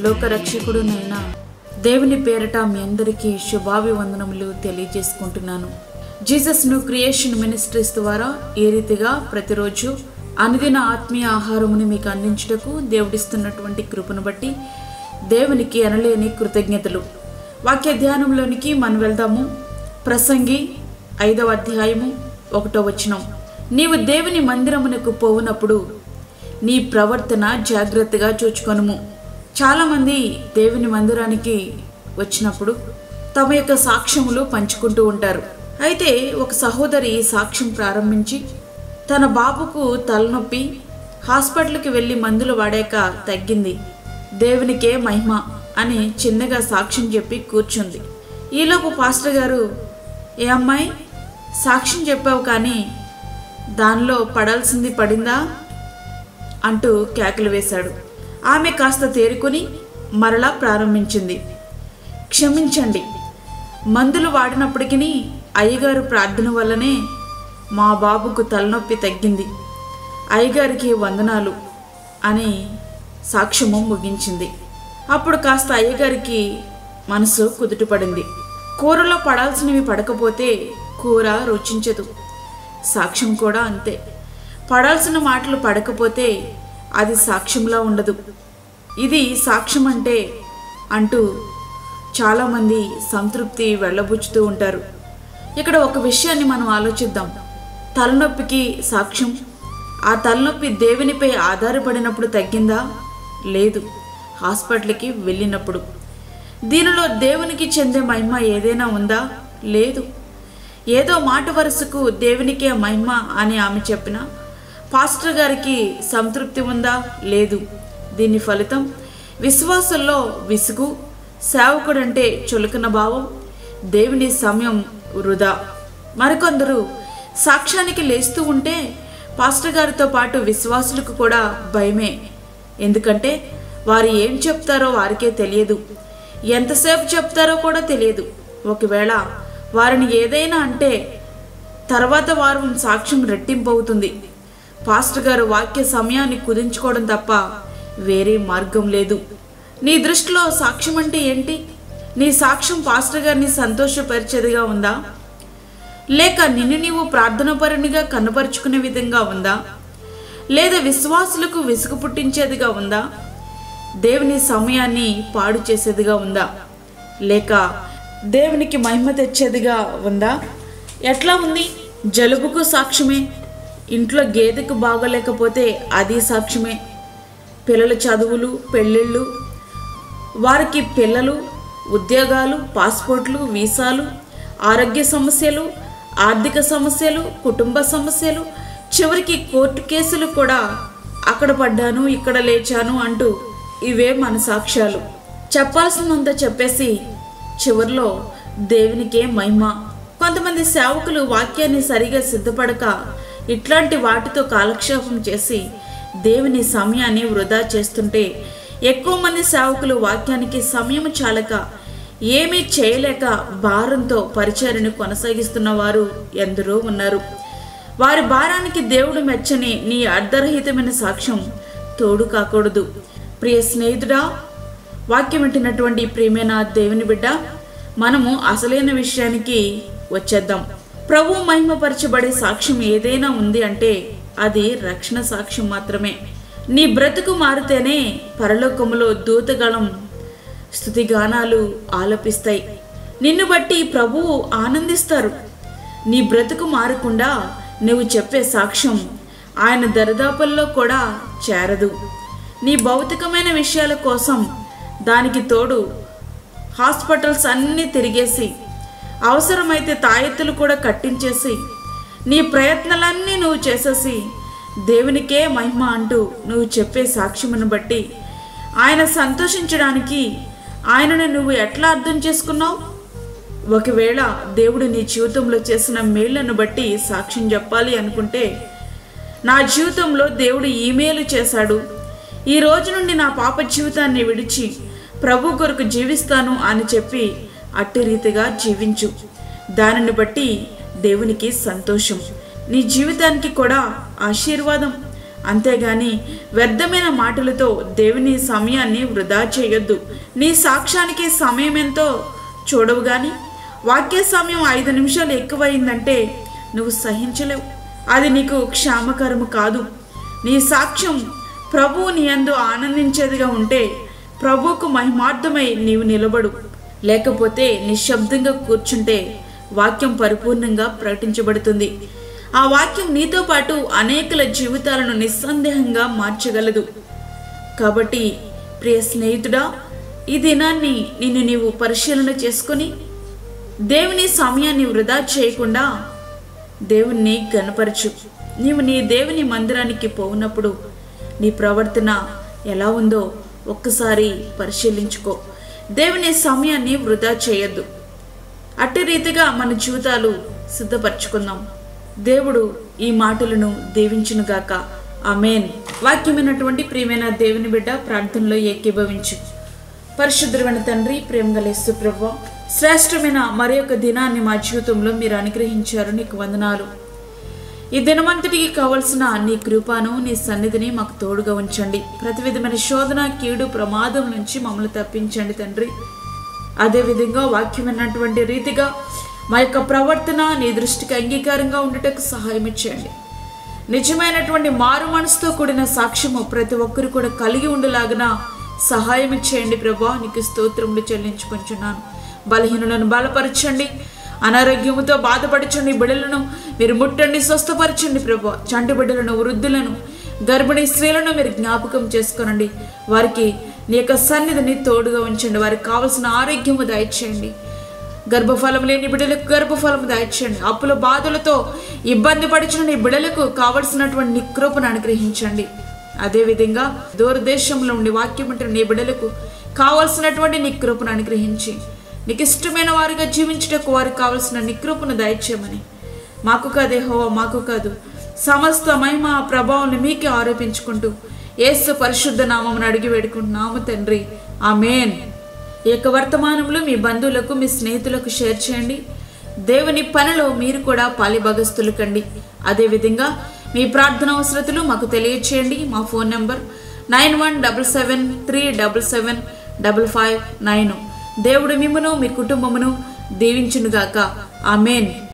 లోకరక్షకుడునైన దేవుని పేరట మీ అందరికీ శుభాభివందనములు తెలియజేసుకుంటున్నాను. జీసస్ న్యూ క్రియేషన్ మినిస్ట్రీస్ ద్వారా ఈ రీతిగా ప్రతిరోజు అనుదిన ఆత్మీయ ఆహారముని మీకు అందించుటకు దేవుడిస్తున్నటువంటి కృపను బట్టి దేవునికి అనలేని కృతజ్ఞతలు. వాక్య ధ్యానంలోనికి మనం వెళ్దాము. ప్రసంగి 5వ అధ్యాయము 1వ వచనం. నీవు దేవుని మందిరమునకు పోవునప్పుడు నీ ప్రవర్తన జాగ్రత్తగా చూచుకొనుము. చాలామంది దేవుని మందిరానికి వచ్చినప్పుడు తమ యొక్క సాక్ష్యములు పంచుకుంటూ ఉంటారు. అయితే ఒక సహోదరి సాక్ష్యం ప్రారంభించి తన బాబుకు తలనొప్పి హాస్పిటల్కి వెళ్ళి మందులు వాడాక తగ్గింది, దేవునికే మహిమ అని చిన్నగా సాక్ష్యం చెప్పి కూర్చుంది. ఈలోపు పాస్టర్ గారు, ఏ అమ్మాయి సాక్ష్యం చెప్పావు కానీ దానిలో పడాల్సింది పడిందా అంటూ కేకలు వేశాడు. ఆమె కాస్త తేరుకొని మరలా ప్రారంభించింది. క్షమించండి, మందులు వాడినప్పటికీ అయ్యగారు ప్రార్థన వల్లనే మా బాబుకు తలనొప్పి తగ్గింది, అయ్యగారికి వందనాలు అని సాక్ష్యము ముగించింది. అప్పుడు కాస్త అయ్యగారికి మనసు కుదుటపడింది. కూరలో పడాల్సినవి పడకపోతే కూర రుచించదు. సాక్ష్యం కూడా అంతే. పడాల్సిన మాటలు పడకపోతే అది సాక్ష్యంలా ఉండదు. ఇది సాక్ష్యం అంటే అంటూ చాలామంది సంతృప్తి వెళ్ళబుచ్చుతూ ఉంటారు. ఇక్కడ ఒక విషయాన్ని మనం ఆలోచిద్దాం. తలనొప్పికి సాక్ష్యం, ఆ తలనొప్పి దేవునిపై ఆధారపడినప్పుడు తగ్గిందా? లేదు, హాస్పిటల్కి వెళ్ళినప్పుడు. దీనిలో దేవునికి చెందే మహిమ ఏదైనా ఉందా? లేదు. ఏదో మాట వరుసకు దేవునికే మహిమ అని ఆమె చెప్పిన పాస్టర్ గారికి సంతృప్తి ఉందా? లేదు. దీని ఫలితం విశ్వాసుల్లో విసుగు, సేవకుడంటే చులకన భావం, దేవుని సమయం వృధా. మరికొందరు సాక్ష్యానికి లేస్తూ ఉంటే పాస్టర్ గారితో పాటు విశ్వాసులకు కూడా భయమే. ఎందుకంటే వారు ఏం చెప్తారో వారికే తెలియదు, ఎంతసేపు చెప్తారో కూడా తెలియదు. ఒకవేళ వారిని ఏదైనా అంటే తర్వాత వారు సాక్ష్యం రెట్టింపు అవుతుంది. పాస్టర్ గారు వాక్య సమయాన్ని కుదించుకోవడం తప్ప వేరే మార్గం లేదు. నీ దృష్టిలో సాక్ష్యం అంటే ఏంటి? నీ సాక్ష్యం పాస్టర్ గారిని సంతోషపరిచేదిగా ఉందా? లేక నిన్ను నీవు ప్రార్థనాపరునిగా కనపరుచుకునే విధంగా ఉందా? లేదా విశ్వాసులకు విసుగు పుట్టించేదిగా ఉందా? దేవుని సమయాన్ని పాడు చేసేదిగా ఉందా? లేక దేవునికి మహిమ తెచ్చేదిగా ఉందా? ఎట్లా ఉంది? జలుబుకు సాక్ష్యమే, ఇంట్లో గేదెకు బాగోలేకపోతే అది సాక్ష్యమే, పిల్లల చదువులు, పెళ్ళిళ్ళు, వారికి పిల్లలు, ఉద్యోగాలు, పాస్పోర్ట్లు, వీసాలు, ఆరోగ్య సమస్యలు, ఆర్థిక సమస్యలు, కుటుంబ సమస్యలు, చివరికి కోర్టు కేసులు కూడా అక్కడ పడ్డాను ఇక్కడ లేచాను అంటూ ఇవే మన సాక్ష్యాలు. చెప్పాల్సినంత చెప్పేసి చివరిలో దేవునికే మహిమ. కొంతమంది సేవకులు వాక్యాన్ని సరిగా సిద్ధపడక ఇట్లాంటి వాటితో కాలక్షేపం చేసి దేవుని సమయాన్ని వృధా చేస్తుంటే ఎక్కువ మంది సేవకులు వాక్యానికి సమయం చాలక ఏమీ చేయలేక భారంతో పరిచర్యను కొనసాగిస్తున్న వారు ఎందరో ఉన్నారు. వారి భారానికి దేవుడు మెచ్చని నీ అర్ధరహితమైన సాక్ష్యం తోడు కాకూడదు. ప్రియ స్నేహితుడా, వాక్యం వింటున్నటువంటి ప్రియమైన దేవుని బిడ్డ, మనము అసలైన విషయానికి వచ్చేద్దాం. ప్రభు మహిమపరచబడే సాక్ష్యం ఏదైనా ఉంది అంటే అది రక్షణ సాక్ష్యం మాత్రమే. నీ బ్రతుకు మారితేనే పరలోకములో దూతగణం స్తుతిగానాలు ఆలపిస్తాయి. నిన్ను బట్టి ప్రభువు ఆనందిస్తారు. నీ బ్రతుకు మారకుండా నువ్వు చెప్పే సాక్ష్యం ఆయన దరిదాపుల్లో కూడా చేరదు. నీ భౌతికమైన విషయాల కోసం దానికి తోడు హాస్పిటల్స్ అన్నీ తిరిగేసి అవసరమైతే తాయెత్తులు కూడా కట్టించేసి నీ ప్రయత్నాలన్నీ నువ్వు చేసేసి దేవునికే మహిమ అంటూ నువ్వు చెప్పే సాక్ష్యమును బట్టి ఆయన సంతోషించడానికి ఆయనను నువ్వు ఎట్లా అర్థం చేసుకున్నావు? ఒకవేళ దేవుడు నీ జీవితంలో చేసిన మేళ్లను బట్టి సాక్ష్యం చెప్పాలి అనుకుంటే, నా జీవితంలో దేవుడు ఈ మేలు చేశాడు, ఈ రోజు నుండి నా పాప జీవితాన్ని విడిచి ప్రభు కొరకు జీవిస్తాను అని చెప్పి అట్టి రీతిగా జీవించు. దానిని బట్టి దేవునికి సంతోషం, నీ జీవితానికి కూడా ఆశీర్వాదం. అంతేగాని వ్యర్థమైన మాటలతో దేవుని సమయాన్ని వృధా చేయొద్దు. నీ సాక్ష్యానికి సమయం ఎంతో చూడవు కానీ వాక్య సమయం 5 నిమిషాలు ఎక్కువైందంటే నువ్వు సహించలేవు. అది నీకు క్షేమకరము కాదు. నీ సాక్ష్యం ప్రభువు నీ యందు ఆనందించేదిగా ఉంటే ప్రభువుకు మహిమార్థమై నీవు నిలబడు. లేకపోతే నిశ్శబ్దంగా కూర్చుంటే వాక్యం పరిపూర్ణంగా ప్రకటించబడుతుంది. ఆ వాక్యం నీతో పాటు అనేకుల జీవితాలను నిస్సందేహంగా మార్చగలదు. కాబట్టి ప్రియ స్నేహితుడా, ఈ దినాన్ని నిన్ను నీవు పరిశీలన చేసుకొని దేవుని సమయాన్ని వృధా చేయకుండా దేవుణ్ణి గణపరచు. నీవు నీ దేవుని మందిరానికి పోవునప్పుడు నీ ప్రవర్తన ఎలా ఉందో ఒక్కసారి పరిశీలించుకో. దేవుని సమయాన్ని వృధా చేయొద్దు. అట్టి రీతిగా మన జీవితాలు సిద్ధపరచుకుందాం. దేవుడు ఈ మాటలను దీవించునుగాక. ఆమేన్. వాక్యమైనటువంటి ప్రియమైన దేవుని బిడ్డ, ప్రార్థనలో ఏకీభవించు. పరిశుద్ధమైన తండ్రి, ప్రేమగల యేసు ప్రభువా, శ్రేష్టమైన మరి యొక్క దినాన్ని మా జీవితంలో మీరు అనుగ్రహించారు. నీకు వందనాలు. ఈ దినమంతటికి కావలసిన నీ కృపను, నీ సన్నిధిని మాకు తోడుగా ఉంచండి. ప్రతి విధమైన శోధన, కీడు, ప్రమాదం నుంచి మమ్మల్ని తప్పించండి తండ్రి. అదేవిధంగా వాక్యమైనటువంటి రీతిగా మా యొక్క ప్రవర్తన నీ దృష్టికి అంగీకారంగా ఉండటకు సహాయం ఇచ్చేయండి. నిజమైనటువంటి మారు మనసుతో కూడిన సాక్ష్యము ప్రతి ఒక్కరు కూడా కలిగి ఉండేలాగిన సహాయం ఇచ్చేయండి ప్రభా. నీకు స్తోత్రములు చెల్లించుకుంటున్నాను. బలహీనులను బలపరచండి. అనారోగ్యముతో బాధపరచండి బిడ్డలను మీరు ముట్టండి, స్వస్థపరచండి ప్రభా. చంటి బిడ్డలను, వృద్ధులను, గర్భిణీ స్త్రీలను మీరు జ్ఞాపకం చేసుకోనండి. వారికి నీ యొక్క సన్నిధిని తోడుగా ఉంచండి. వారికి కావలసిన ఆరోగ్యము దయచేయండి. గర్భఫలం లేని బిడ్డలకు గర్భఫలము దయచేయండి. అప్పుల బాధలతో ఇబ్బంది పడిచిన నీ బిడ్డలకు కావలసినటువంటి నీ కృపను అనుగ్రహించండి. అదేవిధంగా దూరదేశంలో ఉండి వాక్యం అంటే నీ బిడ్డలకు కావలసినటువంటి నీ కృపను అనుగ్రహించి నీకు ఇష్టమైన వారిగా జీవించటకు వారికి కావలసిన నీ కృపను దయచేయమని, మాకు కాదు యెహోవా, మాకు కాదు, సమస్త మహిమ ప్రభావం మీకే ఆరోపించుకుంటూ యేసు పరిశుద్ధ నామమును అడిగి వేడుకుంటున్నాము తండ్రి. ఆమేన్. ఈ యొక్క వర్తమానంలో మీ బంధువులకు, మీ స్నేహితులకు షేర్ చేయండి. దేవుని పనిలో మీరు కూడా పాలిభాగస్తులు కండి. అదేవిధంగా మీ ప్రార్థన అవసరతలు మాకు తెలియచేయండి. మా ఫోన్ నెంబర్ 9177377559. దేవుడు మిమ్మును, మీ కుటుంబమును దీవించునుగాక. ఆమేన్.